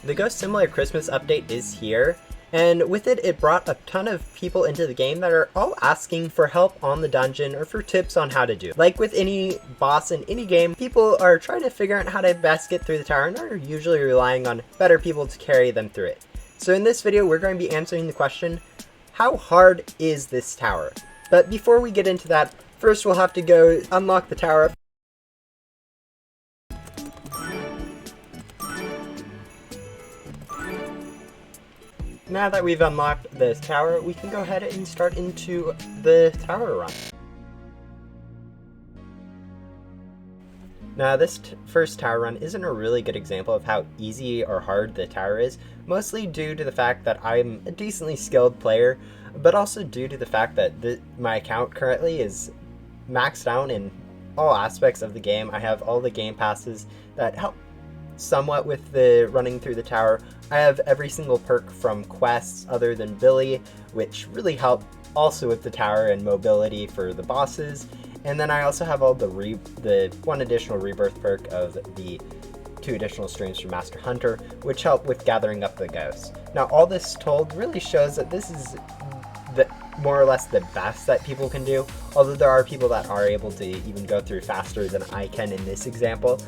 The Ghost Similar Christmas update is here, and with it, it brought a ton of people into the game that are all asking for help on the dungeon or for tips on how to do. Like with any boss in any game, people are trying to figure out how to best get through the tower and are usually relying on better people to carry them through it. So in this video, we're going to be answering the question, how hard is this tower? But before we get into that, first we'll have to go unlock the tower. Now that we've unlocked this tower, we can go ahead and start into the tower run. Now this first tower run isn't a really good example of how easy or hard the tower is, mostly due to the fact that I'm a decently skilled player, but also due to the fact that my account currently is maxed out in all aspects of the game. I have all the game passes that help somewhat with the running through the tower. I have every single perk from quests other than Billy, which really help also with the tower and mobility for the bosses. And then I also have all the one additional rebirth perk of the 2 additional streams from Master Hunter, which help with gathering up the ghosts. Now all this told really shows that this is more or less the best that people can do, although there are people that are able to even go through faster than I can in this example.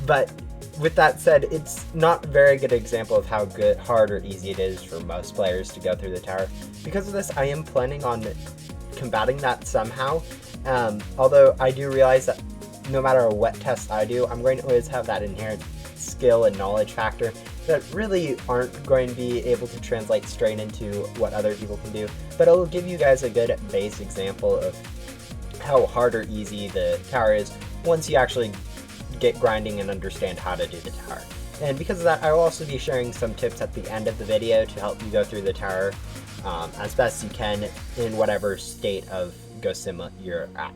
But with that said, it's not a very good example of how hard or easy it is for most players to go through the tower. Because of this, I am planning on combating that somehow, although I do realize that no matter what test I do, I'm going to always have that inherent skill and knowledge factor that really aren't going to be able to translate straight into what other people can do, but it'll give you guys a good base example of how hard or easy the tower is once you actually get grinding and understand how to do the tower. And because of that, I will also be sharing some tips at the end of the video to help you go through the tower as best you can in whatever state of Ghost Sim you're at.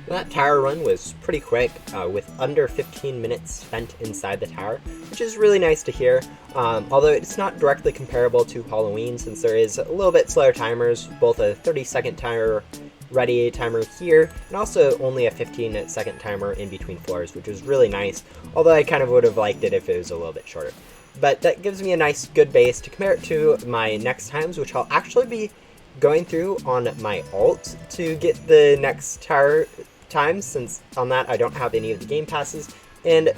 That tower run was pretty quick, with under 15 minutes spent inside the tower, which is really nice to hear, although it's not directly comparable to Halloween since there is a little bit slower timers, both a 30-second timer ready timer here, and also only a 15-second timer in between floors, which is really nice, although I kind of would have liked it if it was a little bit shorter. But that gives me a nice good base to compare it to my next times, which I'll actually be going through on my alt to get the next tower times, since on that I don't have any of the game passes and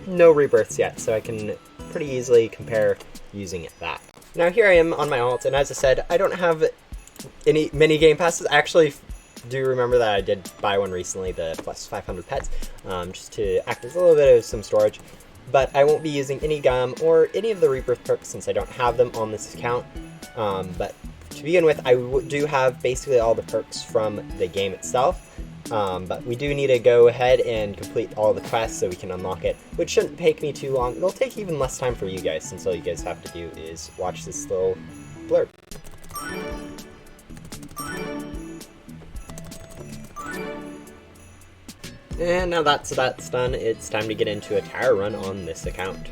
no rebirths yet, so I can pretty easily compare using that. Now here I am on my alt, and as I said, I don't have many game passes. I actually do remember that I did buy one recently, the plus 500 pets, just to act as a little bit of some storage, but I won't be using any gum or any of the rebirth perks since I don't have them on this account. But to begin with, I do have basically all the perks from the game itself. But we do need to go ahead and complete all the quests so we can unlock it, which shouldn't take me too long. It'll take even less time for you guys, since all you guys have to do is watch this little blurb. And now that's done, it's time to get into a tower run on this account.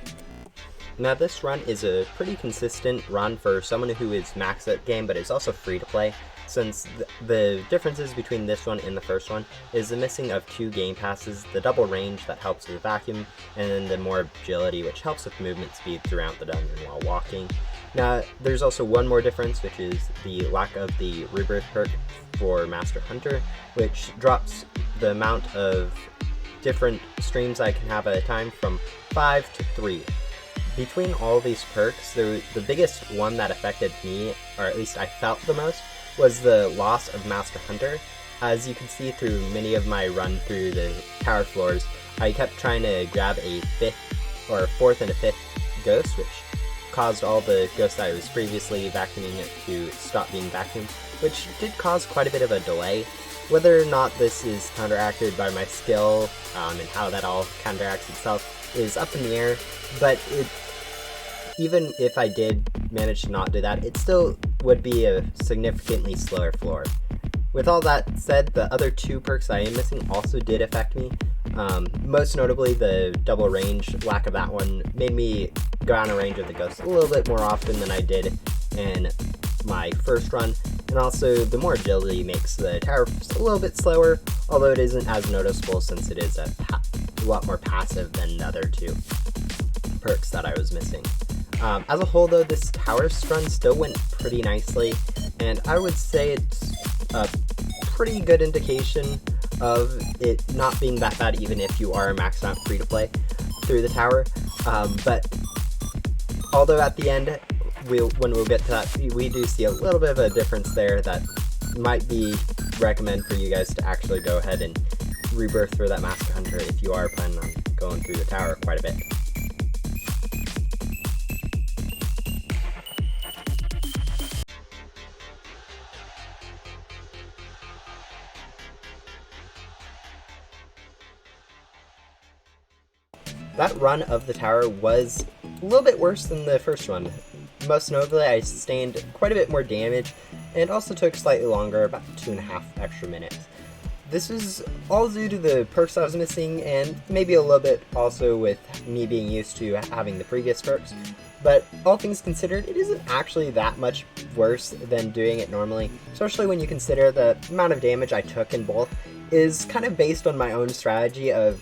Now this run is a pretty consistent run for someone who is max at game, but is also free to play, since the differences between this one and the first one is the missing of 2 game passes, the double range that helps with vacuum, and then the more agility, which helps with movement speed throughout the dungeon while walking. Now there's also one more difference, which is the lack of the rebirth perk for Master Hunter, which drops the amount of different streams I can have at a time from 5 to 3. Between all these perks, the biggest one that affected me, or at least I felt the most, was the loss of Master Hunter. As you can see through many of my run through the tower floors, I kept trying to grab a 4th and a 5th ghost, which caused all the ghosts I was previously vacuuming it to stop being vacuumed, which did cause quite a bit of a delay. Whether or not this is counteracted by my skill, and how that all counteracts itself is up in the air, but even if I did manage to not do that, it still would be a significantly slower floor. With all that said, the other 2 perks I am missing also did affect me. Most notably, the double range. Lack of that one made me go out of range of the ghost a little bit more often than I did in my first run. And also, the more agility makes the tower a little bit slower, although it isn't as noticeable since it is a lot more passive than the other 2 perks that I was missing. As a whole, though, this tower run still went pretty nicely, and I would say it's a pretty good indication of it not being that bad, even if you are maxed out free-to-play through the tower. But although at the end, when we'll get to that, we do see a little bit of a difference there that might be recommend for you guys to actually go ahead and rebirth for that Master Hunter if you are planning on going through the tower quite a bit. That run of the tower was a little bit worse than the first one. Most notably, I sustained quite a bit more damage, and also took slightly longer, about 2.5 extra minutes. This is all due to the perks I was missing, and maybe a little bit also with me being used to having the previous perks. But all things considered, it isn't actually that much worse than doing it normally, especially when you consider the amount of damage I took in both is kind of based on my own strategy of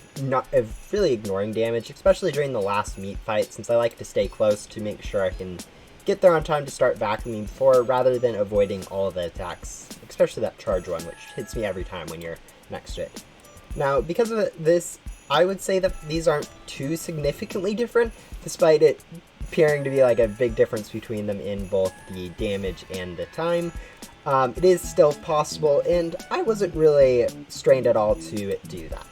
really ignoring damage, especially during the last meat fight, since I like to stay close to make sure I can get there on time to start vacuuming before, rather than avoiding all of the attacks, especially that charge one, which hits me every time when you're next to it. Now, because of this, I would say that these aren't too significantly different, despite it appearing to be like a big difference between them in both the damage and the time. It is still possible, and I wasn't really strained at all to do that.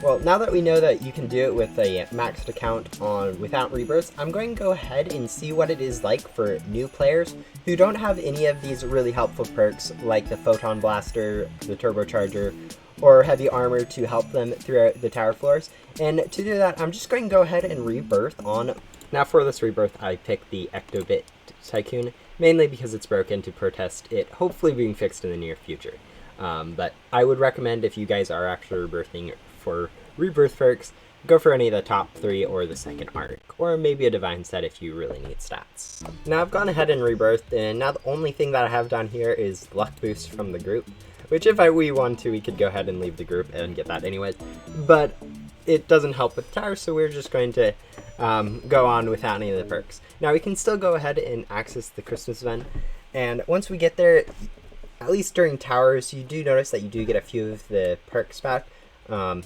Well, now that we know that you can do it with a maxed account without rebirths, I'm going to go ahead and see what it is like for new players who don't have any of these really helpful perks like the Photon Blaster, the Turbocharger, or Heavy Armor to help them throughout the tower floors. And to do that, I'm just going to go ahead and rebirth on. Now for this rebirth, I picked the Ectobit Tycoon, mainly because it's broken, to protest it hopefully being fixed in the near future. But I would recommend, if you guys are actually rebirthing for rebirth perks, go for any of the top 3 or the second arc, or maybe a divine set if you really need stats. Now I've gone ahead and rebirthed, and now the only thing that I have down here is luck boost from the group, which if we want to, we could go ahead and leave the group and get that anyways, but it doesn't help with the tower, so we're just going to go on without any of the perks. Now we can still go ahead and access the Christmas event, and once we get there, at least during towers, you do notice that you do get a few of the perks back.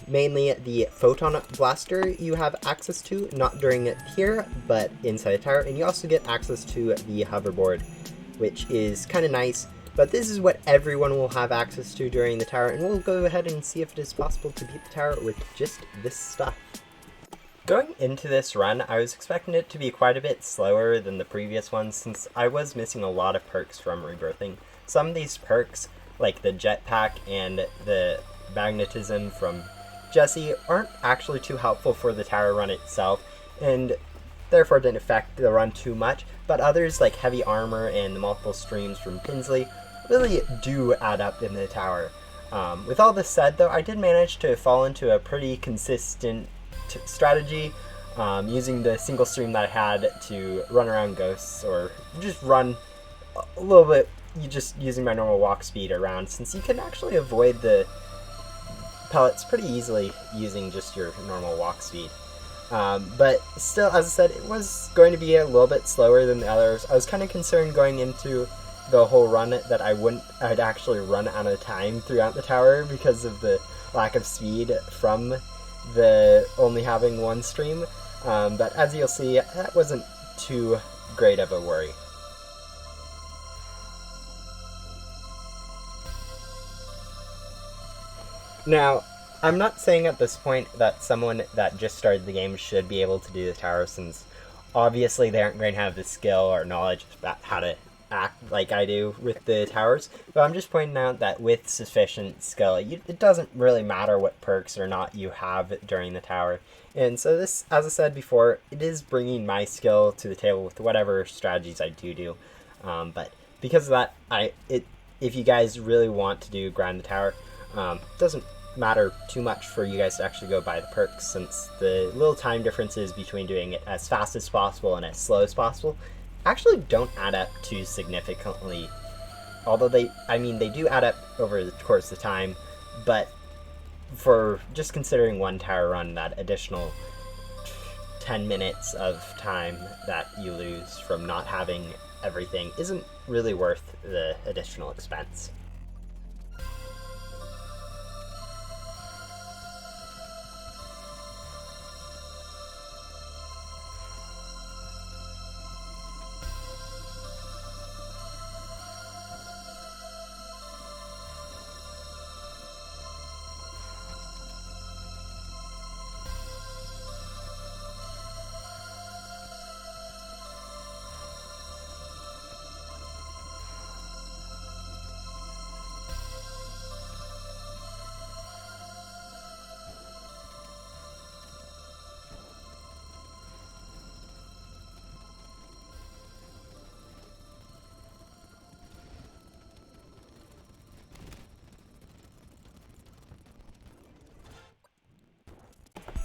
Mainly the Photon Blaster you have access to, not during here, but inside the tower, and you also get access to the hoverboard, which is kind of nice, but this is what everyone will have access to during the tower, and we'll go ahead and see if it is possible to beat the tower with just this stuff. Going into this run, I was expecting it to be quite a bit slower than the previous one, since I was missing a lot of perks from rebirthing. Some of these perks, like the jetpack and the magnetism from Jesse, aren't actually too helpful for the tower run itself, and therefore didn't affect the run too much, but others like heavy armor and the multiple streams from Pinsley really do add up in the tower. With all this said, though, I did manage to fall into a pretty consistent strategy, using the single stream that I had to run around ghosts, or just run a little bit, just using my normal walk speed around, since you can actually avoid the pellets pretty easily using just your normal walk speed. But still, as I said, it was going to be a little bit slower than the others. I was kind of concerned going into the whole run that I'd actually run out of time throughout the tower because of the lack of speed from the only having one stream. But as you'll see, that wasn't too great of a worry. Now, I'm not saying at this point that someone that just started the game should be able to do the tower, since obviously they aren't going to have the skill or knowledge about how to act like I do with the towers, but I'm just pointing out that with sufficient skill, it doesn't really matter what perks or not you have during the tower. And so this, as I said before, it is bringing my skill to the table with whatever strategies I do. But because of that, it if you guys really want to do grind the tower, doesn't matter too much for you guys to actually go buy the perks, since the little time differences between doing it as fast as possible and as slow as possible actually don't add up too significantly. Although they do add up over the course of time, but for just considering one tower run, that additional 10 minutes of time that you lose from not having everything isn't really worth the additional expense.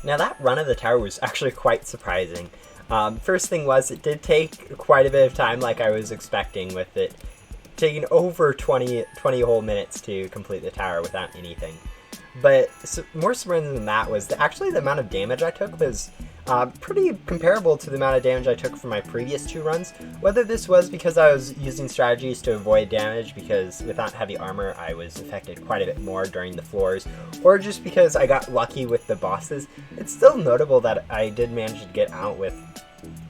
Now that run of the tower was actually quite surprising. First thing was, it did take quite a bit of time, like I was expecting, with it taking over 20 whole minutes to complete the tower without anything. But more surprising than that was that actually the amount of damage I took was pretty comparable to the amount of damage I took from my previous 2 runs. Whether this was because I was using strategies to avoid damage, because without heavy armor I was affected quite a bit more during the floors, or just because I got lucky with the bosses, it's still notable that I did manage to get out with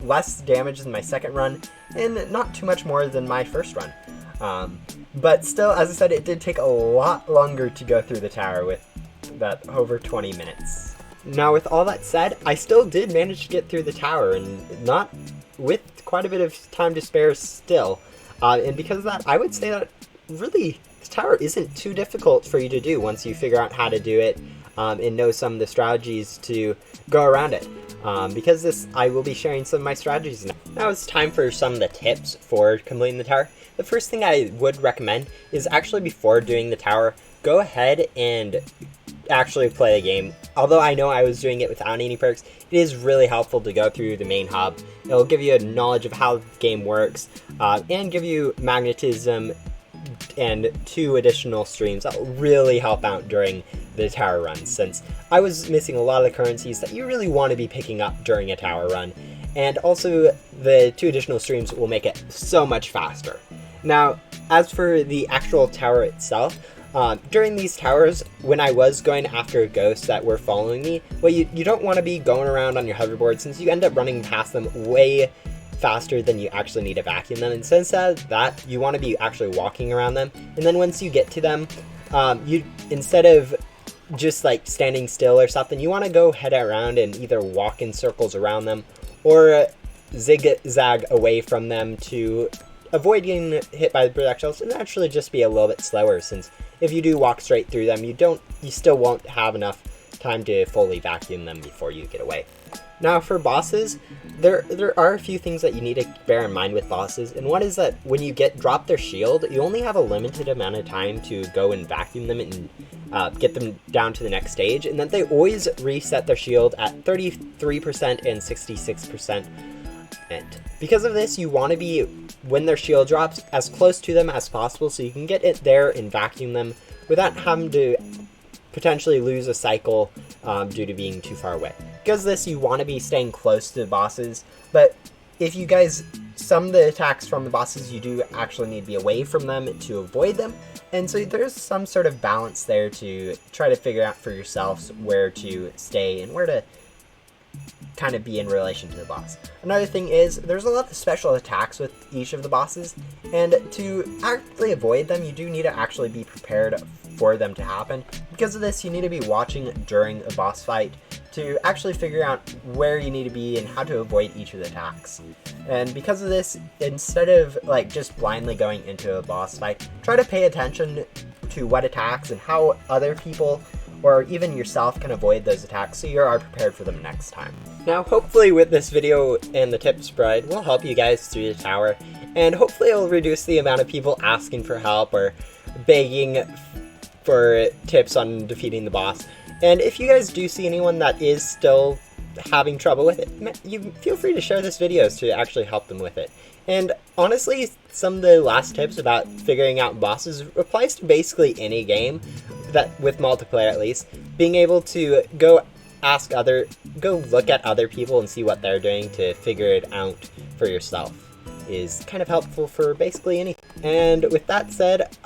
less damage than my second run, and not too much more than my first run. But still, as I said, it did take a lot longer to go through the tower with that over 20 minutes. Now, with all that said, I still did manage to get through the tower, and not with quite a bit of time to spare still. And because of that, I would say that really the tower isn't too difficult for you to do once you figure out how to do it and know some of the strategies to go around it. Because this, I will be sharing some of my strategies now. Now it's time for some of the tips for completing the tower. The first thing I would recommend is actually, before doing the tower, go ahead and actually play the game. Although I know I was doing it without any perks, it is really helpful to go through the main hub. It'll give you a knowledge of how the game works, and give you magnetism and 2 additional streams that will really help out during the tower runs, since I was missing a lot of the currencies that you really want to be picking up during a tower run. And also, the 2 additional streams will make it so much faster. Now, as for the actual tower itself, during these towers, when I was going after ghosts that were following me, well, you don't want to be going around on your hoverboard, since you end up running past them way faster than you actually need to vacuum them. And since that, you want to be actually walking around them. And then once you get to them, you, instead of just like standing still or something, you want to go head around and either walk in circles around them or zigzag away from them to avoid getting hit by the projectiles, and actually just be a little bit slower, since if you do walk straight through them, you still won't have enough time to fully vacuum them before you get away. Now, for bosses, there are a few things that you need to bear in mind with bosses, and one is that when you drop their shield, you only have a limited amount of time to go and vacuum them and get them down to the next stage, and that they always reset their shield at 33% and 66%. And because of this, you want to be, when their shield drops, as close to them as possible so you can get it there and vacuum them without having to potentially lose a cycle due to being too far away. Because of this, you want to be staying close to the bosses, but if you guys, some of the attacks from the bosses, you do actually need to be away from them to avoid them, and so there's some sort of balance there to try to figure out for yourselves where to stay and where to kind of be in relation to the boss. Another thing is, there's a lot of special attacks with each of the bosses, and to actually avoid them, you do need to actually be prepared for them to happen. Because of this, you need to be watching during a boss fight to actually figure out where you need to be and how to avoid each of the attacks. And because of this, instead of like just blindly going into a boss fight, try to pay attention to what attacks and how other people or even yourself can avoid those attacks so you are prepared for them next time. Now, hopefully with this video and the tips spread, we'll help you guys through the tower, and hopefully it'll reduce the amount of people asking for help or begging for tips on defeating the boss. And if you guys do see anyone that is still having trouble with it, you feel free to share this video to actually help them with it. And honestly, some of the last tips about figuring out bosses applies to basically any game, that with multiplayer at least. Being able to go look at other people and see what they're doing to figure it out for yourself is kind of helpful for basically anything. And with that said,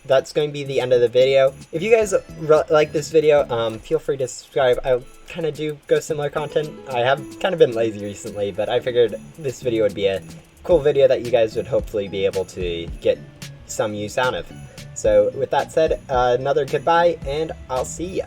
that's going to be the end of the video. If you guys like this video, feel free to subscribe. I kind of do go similar content. I have kind of been lazy recently, but I figured this video would be a cool video that you guys would hopefully be able to get some use out of. So with that said, another goodbye, and I'll see ya.